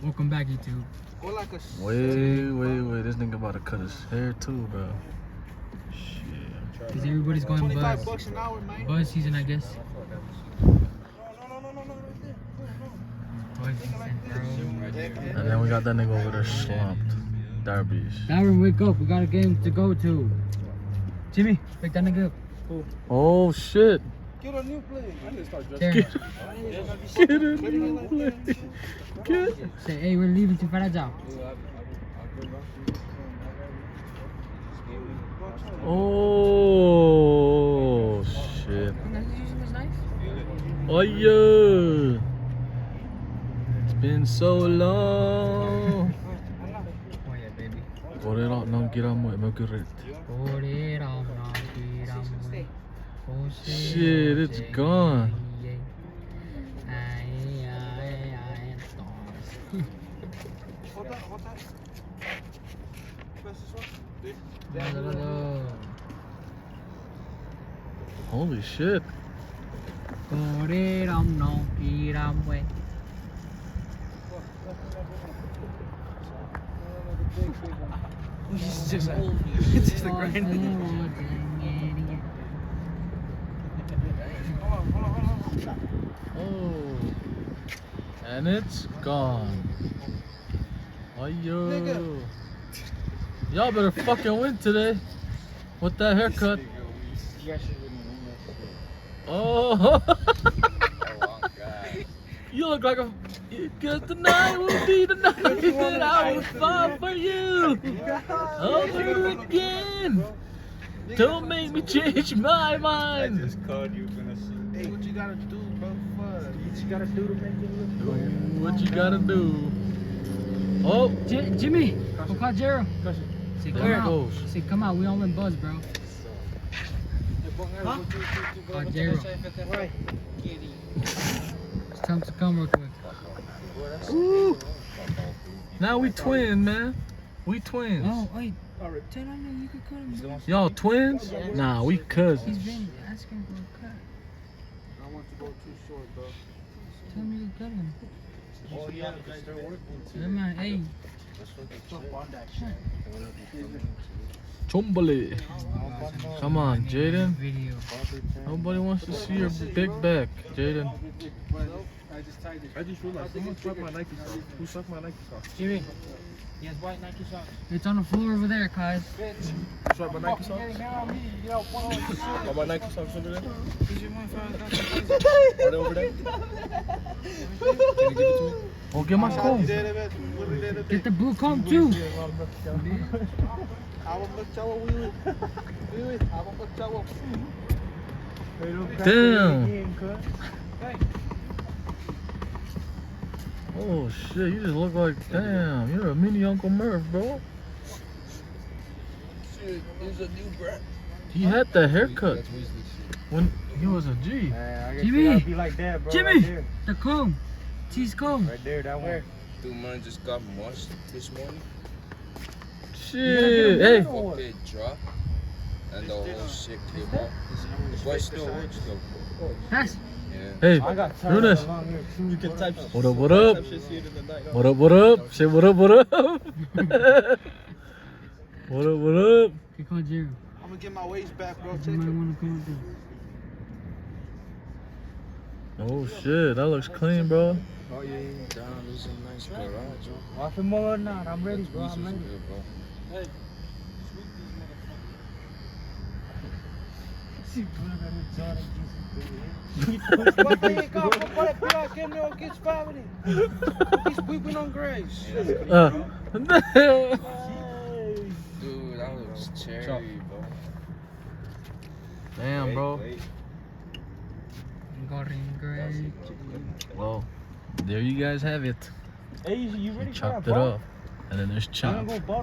Welcome back, YouTube. Wait. This nigga about to cut his hair too, bro. Shit. Because everybody's going buzz. $25 an hour, man. Buzz season, I guess. No. Buzz season, bro. And then we got that nigga over there slumped. Darby's. Darren, wake up. We got a game to go to. Jimmy, wake that nigga up. Oh shit. Get a new play. I need to start Get a new play. Get. Say, hey, we're leaving to Faraja. Oh shit. Oh yeah. It's been so long. Oh yeah, baby. Correrò, non chiamo e Shit, it's gone. Holy shit. It's just a grind. Oh. And it's gone. Oh yo. Y'all better fucking win today. With that haircut. Oh. You look like a. Cause tonight will be the night that I will fall for you. Over again. Don't make me change my mind. I just called you gonna see. Hey, what you gotta do, bro? What you gotta do to make it look good? What you gotta do? Oh, Jimmy, go call Gerald. Say, come there it out. goes. Say, come out. We all in buzz, bro. Huh? Call Gerald. Right. It's time to come real quick. Ooh. Now we twins, man. We twins. Oh, wait. Tell him you could cut him, bro. Y'all twins? Nah, we He's cousins. been asking for a cut. I want to go too short, bro. Tell him you could cut him. Oh yeah, they're working too. Yeah, man. Hey. On that shit. Chumbali. Come on, Jaden. Video. Nobody wants to see your big back, Jaden. I just realized someone sucked my Nike socks. Who sucked my Nike socks? Jimmy. He has white Nike socks. It's on the floor over there, guys. Who sucked my Nike socks? Are my Nike socks over there? Are they over there? Can you give it to me? Oh, get my comb. Get the blue comb, too. Damn. Oh shit, you just look like, damn, you're a mini Uncle Murph, bro. Shit, he's a new brat. He had that haircut when he was a G. Jimmy. Be like that, bro. Jimmy. Right there. The comb. T's comb. Right there, that one. Dude, mine just got washed this morning. Shit, hey. Fuck it, drop. And the whole shit came off. But it still works though. Pass. Yeah. Hey, I got Eunice. along here. You can type shit. What up, what up? Type shit, see it in the night. What up, what up? Say what up, what up? What up, what up? Okay, call Gerald. I'm gonna get my waist back, bro. You Take might it. want to come up there. Oh shit, that looks clean, bro. Oh yeah, down. This is a nice garage, bro. Off him more now. I'm ready, bro. This I'm is ready. good, bro. He's on grace. Dude, that looks cherry, bro. Damn, bro. Wait. Golden Gray. Well, there you guys have it. Hey, you ready for Chopped that it ball? up. And then there's I'm chopped. gonna go ball